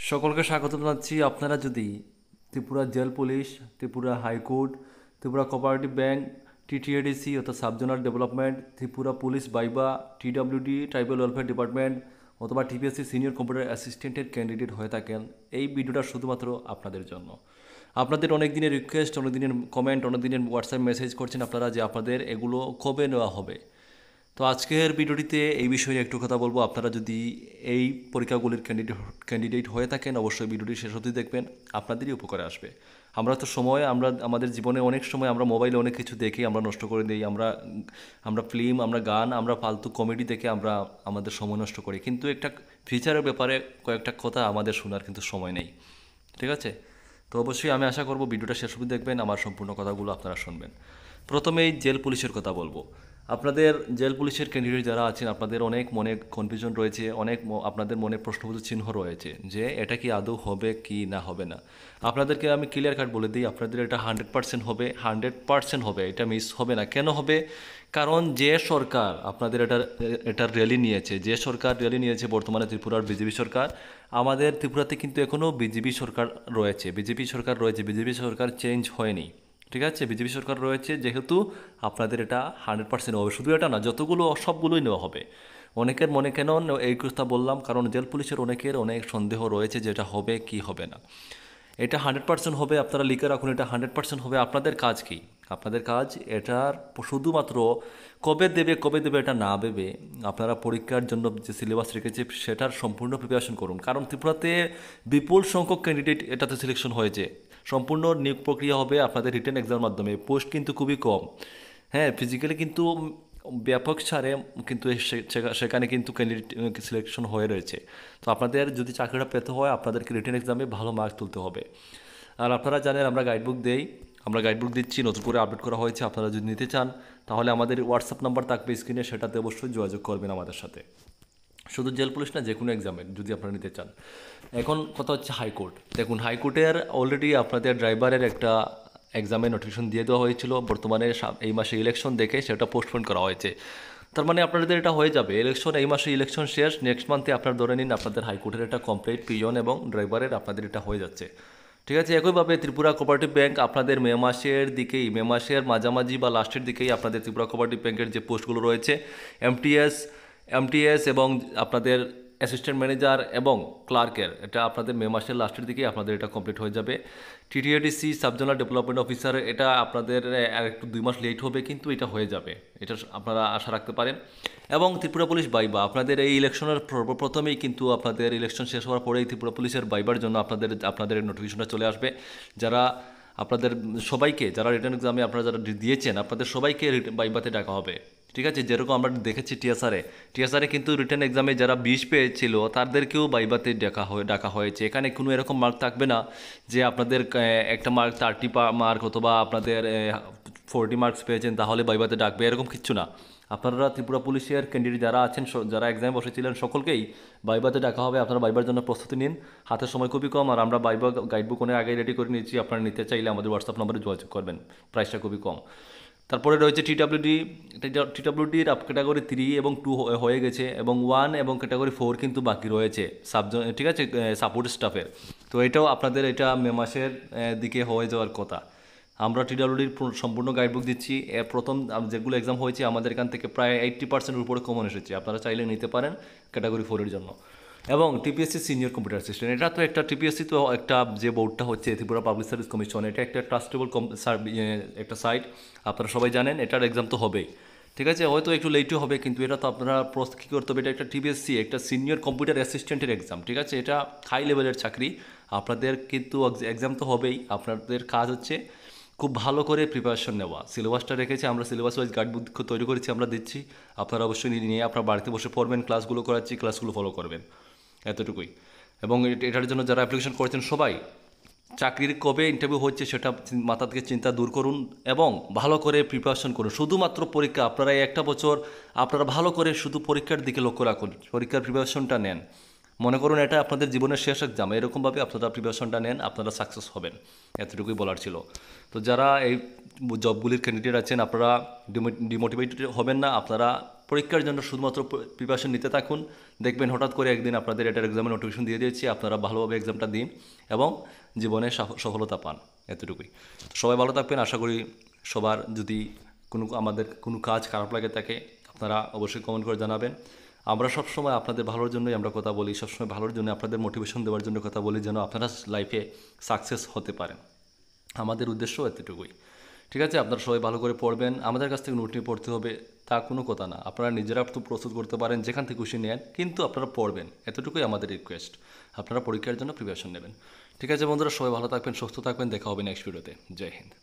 সকলকে স্বাগত জানাচ্ছি। আপনারা যদি Tripura jail police, Tripura high court, Tripura cooperative bank, TTADC অর্থাৎ সাবজোনাল ডেভেলপমেন্ট, ত্রিপুরা পুলিশ বাইবা, টিডব্লিউডি ট্রাইবাল ওয়েলফেয়ার ডিপার্টমেন্ট অথবা টিপিএসসি সিনিয়র কম্পিউটার অ্যাসিস্ট্যান্টের ক্যান্ডিডেট হয়ে থাকেন, এই ভিডিওটা শুধুমাত্র আপনাদের জন্য। আপনাদের অনেক দিনের রিকোয়েস্ট, অনেক দিনের কমেন্ট, অনেক দিনের হোয়াটসঅ্যাপ মেসেজ করছেন আপনারা যে আপনাদের এগুলো কবে নেওয়া হবে। তো আজকের ভিডিওটিতে এই বিষয়ে একটু কথা বলবো। আপনারা যদি এই পরীক্ষাগুলির ক্যান্ডিডেট হয়ে থাকেন, অবশ্যই ভিডিওটি শেষ অবধি দেখবেন, আপনাদেরই উপকারে আসবে। আমরা তো আমাদের জীবনে অনেক সময় আমরা মোবাইলে অনেক কিছু দেখে আমরা নষ্ট করে দিই। আমরা ফিল্ম, আমরা গান, আমরা ফালতু কমেডি দেখে আমরা আমাদের সময় নষ্ট করি, কিন্তু একটা ফিচারের ব্যাপারে কয়েকটা কথা আমাদের শোনার কিন্তু সময় নেই। ঠিক আছে? তো অবশ্যই আমি আশা করব ভিডিওটা শেষ অবধি দেখবেন, আমার সম্পূর্ণ কথাগুলো আপনারা শুনবেন। প্রথমেই জেল পুলিশের কথা বলবো। আপনাদের জেল পুলিশের ক্যান্ডিডেট যারা আছেন, আপনাদের অনেক মনে কনফিউশন রয়েছে, আপনাদের মনে প্রশ্নবোধক চিহ্ন রয়েছে যে এটা কি আদৌ হবে কি না হবে না। আপনাদেরকে আমি ক্লিয়ার কাট বলে দিই, আপনাদের এটা 100% হবে, 100% হবে, এটা মিস হবে না। কেন হবে? কারণ যে সরকার আপনাদের এটার র্যালি নিয়েছে, যে সরকার র্যালি নিয়েছে বর্তমানে ত্রিপুরার বিজেপি সরকার, আমাদের ত্রিপুরাতে কিন্তু এখনও বিজেপি সরকার রয়েছে, বিজেপি সরকার চেঞ্জ হয়নি। ঠিক আছে? বিজেপি সরকার রয়েছে, যেহেতু আপনাদের এটা 100% হবে। শুধু এটা না, যতগুলো সবগুলোই নেওয়া হবে। অনেকের মনে কেন এই কথা বললাম, কারণ জেল পুলিশের অনেকের অনেক সন্দেহ রয়েছে যে এটা হবে কি হবে না। এটা 100% হবে, আপনারা লিখে রাখুন, এটা 100% হবে। আপনাদের কাজ কি? আপনাদের কাজ এটার শুধুমাত্র কবে দেবে এটা না ভেবে আপনারা পরীক্ষার জন্য যে সিলেবাস রেখেছে সেটার সম্পূর্ণ প্রিপারেশন করুন। কারণ ত্রিপুরাতে বিপুল সংখ্যক ক্যান্ডিডেট এটাতে সিলেকশন হয়েছে। সম্পূর্ণ নিয়োগ প্রক্রিয়া হবে আপনাদের রিটেন এক্সামের মাধ্যমে। পোস্ট কিন্তু খুবই কম। হ্যাঁ, ফিজিক্যালি কিন্তু ব্যাপক সারে কিন্তু সেখানে কিন্তু ক্যান্ডিডেট সিলেকশন হয়ে রয়েছে। তো আপনাদের যদি চাকরিটা পেতে হয়, আপনাদেরকে রিটেন এক্সামে ভালো মার্কস তুলতে হবে। আর আপনারা জানেন আমরা গাইডবুক দিচ্ছি, নতুন করে আপডেট করা হয়েছে। আপনারা যদি নিতে চান তাহলে আমাদের হোয়াটসঅ্যাপ নাম্বার থাকবে স্ক্রিনে, সেটাতে অবশ্যই যোগাযোগ করবেন আমাদের সাথে। শুধু জেল পুলিশ না, যে কোনো এক্সামের যদি আপনারা নিতে চান। এখন কথা হচ্ছে হাইকোর্ট। দেখুন, হাইকোর্টের অলরেডি আপনাদের ড্রাইভারের একটা এক্সামের নোটিফিকেশন দিয়ে দেওয়া হয়েছিল। বর্তমানে এই মাসে ইলেকশন দেখে সেটা পোস্টপোন করা হয়েছে। তার মানে আপনাদের এটা হয়ে যাবে, এই মাসে ইলেকশন শেষ, নেক্সট মান্থে আপনারা ধরে নিন আপনাদের হাইকোর্টের এটা কমপ্লিট, পিয়ন এবং ড্রাইভারের আপনাদের এটা হয়ে যাচ্ছে। ঠিক আছে? একইভাবে ত্রিপুরা কোঅপারেটিভ ব্যাংক আপনাদের মে মাসের মাঝামাঝি বা লাস্টের দিকেই আপনাদের ত্রিপুরা কোঅপারেটিভ ব্যাংকের যে পোস্টগুলো রয়েছে, এমটিএস এবং আপনাদের অ্যাসিস্ট্যান্ট ম্যানেজার এবং ক্লার্কের, এটা আপনাদের মে মাসের লাস্টের দিকেই আপনাদের এটা কমপ্লিট হয়ে যাবে। টিটিএডিসি সাবজোনাল ডেভেলপমেন্ট অফিসার, এটা আপনাদের আর একটু 2 মাস লেট হবে, কিন্তু এটা হয়ে যাবে, এটা আপনারা আশা রাখতে পারেন। এবং ত্রিপুরা পুলিশ বাইবা, আপনাদের এই ইলেকশনের প্রথমেই কিন্তু আপনাদের ইলেকশন শেষ হওয়ার পরেই ত্রিপুরা পুলিশের বাইবার জন্য আপনাদের নোটিফিকেশনটা চলে আসবে। যারা আপনাদের সবাইকে, যারা রিটার্ন এক্সামে আপনারা যারা দিয়েছেন, আপনাদের সবাইকে বাইবাতে ডাকা হবে। ঠিক আছে? যেরকম আমরা দেখেছি টিএসআরে কিন্তু রিটার্ন এক্সামে যারা 20 পেয়েছিল তাদেরকেও বাইবাতে ডাকা হয়েছে। এখানে কোনো এরকম মার্ক থাকবে না যে আপনাদের একটা মার্ক 30 মার্ক অথবা আপনাদের 40 মার্কস পেয়েছেন তাহলে বাইবাতে ডাকবে, এরকম কিচ্ছু না। আপনারা ত্রিপুরা পুলিশের ক্যান্ডিডেট যারা আছেন, যারা এক্সামে বসেছিলেন, সকলকেই বাইবাতে ডাকা হবে। আপনারা বাইবার জন্য প্রস্তুতি নিন, হাতের সময় খুবই কম। আর আমরা বাইবা গাইডবুক অনেক আগে রেডি করে নিয়েছি, আপনারা নিতে চাইলে আমাদের হোয়াটসঅ্যাপ নম্বরে যোগাযোগ করবেন, প্রাইসটা খুবই কম। তারপরে রয়েছে টিডব্লিউডির ক্যাটাগরি 3 এবং 2 হয়ে গেছে, এবং 1 এবং ক্যাটাগরি 4 কিন্তু বাকি রয়েছে ঠিক আছে, সাপোর্ট স্টাফের। তো এটাও আপনাদের এটা মে মাসের দিকে হয়ে যাওয়ার কথা। আমরা টিডব্লিউডির সম্পূর্ণ গাইডবুক দিচ্ছি। এর প্রথম যেগুলো এক্সাম হয়েছে আমাদের এখান থেকে প্রায় 80% উপরে কমন এসেছে, আপনারা চাইলে নিতে পারেন ক্যাটাগরি 4-এর জন্য। এবং টিপিএসসি সিনিয়র কম্পিউটার অ্যাসিস্ট্যান্ট, এটা তো একটা টিপিএসসি তো একটা যে বোর্ডটা হচ্ছে ত্রিপুরা পাবলিক সার্ভিস কমিশন, এটা একটা ট্রাস্টেবল একটা সাইট, আপনারা সবাই জানেন। এটার এক্সাম তো হবেই। ঠিক আছে? হয়তো একটু লেটও হবে, কিন্তু এটা তো আপনারা কী করতে হবে, এটা একটা টিপিএসসি, একটা সিনিয়র কম্পিউটার অ্যাসিস্ট্যান্টের এক্সাম। ঠিক আছে? এটা হাই লেভেলের চাকরি। আপনাদের কিন্তু এক্সাম তো হবেই, আপনাদের কাজ হচ্ছে খুব ভালো করে প্রিপারেশন নেওয়া। সিলেবাসটা রেখেছে, আমরা সিলেবাস ওয়াইজ গাইডবুক তৈরি করেছি, আমরা দিচ্ছি। আপনারা অবশ্যই নিয়ে আপনার বাড়িতে বসে পড়বেন, ক্লাসগুলো করাচ্ছি, ক্লাসগুলো ফলো করবেন, এতটুকুই। এবং এটার জন্য যারা অ্যাপ্লিকেশন করেছেন সবাই, চাকরির কবে ইন্টারভিউ হচ্ছে সেটা মাথা থেকে চিন্তা দূর করুন এবং ভালো করে প্রিপারেশন করুন। শুধুমাত্র পরীক্ষা, আপনারা এই একটা বছর আপনারা ভালো করে শুধু পরীক্ষার দিকে লক্ষ্য রাখুন, পরীক্ষার প্রিপারেশনটা নেন। মনে করুন এটা আপনাদের জীবনের শেষ এক্সাম, এরকমভাবে আপনারা প্রিপারেশনটা নেন, আপনারা সাকসেস হবেন, এতটুকুই বলার ছিল। তো যারা এই জবগুলির ক্যান্ডিডেট আছেন, আপনারা ডিমোটিভেটেড হবেন না, আপনারা পরীক্ষার জন্য শুধুমাত্র প্রিপারেশন নিতে থাকুন, দেখবেন হঠাৎ করে একদিন আপনাদের এটার এক্সামের নোটিফিকেশন দিয়ে দিয়েছি, আপনারা ভালোভাবে এক্সামটা দিন এবং জীবনে সফলতা পান। এতটুকুই। তো সবাই ভালো থাকবেন। আশা করি সবার যদি আমাদের কোনো কাজ খারাপ লাগে থাকে আপনারা অবশ্যই কমেন্ট করে জানাবেন। আমরা সবসময় আপনাদের ভালোর জন্যই আমরা কথা বলি, সবসময় ভালোর জন্য আপনাদের মোটিভেশন দেওয়ার জন্য কথা বলি, যেন আপনারা লাইফে সাকসেস হতে পারেন। আমাদের উদ্দেশ্য এতটুকুই। ঠিক আছে, আপনারা সবাই ভালো করে পড়বেন। আমাদের কাছ থেকে নোট নিয়ে পড়তে হবে তা কোনো কথা না, আপনারা নিজেরা তো প্রস্তুত করতে পারেন, যেখান থেকে খুশি নেন, কিন্তু আপনারা পড়বেন, এতটুকুই আমাদের রিকোয়েস্ট। আপনারা পরীক্ষার জন্য প্রিপারেশন নেবেন। ঠিক আছে বন্ধুরা, সবাই ভালো থাকবেন, সুস্থ থাকবেন, দেখা হবে নেক্সট ভিডিওতে। জয় হিন্দ।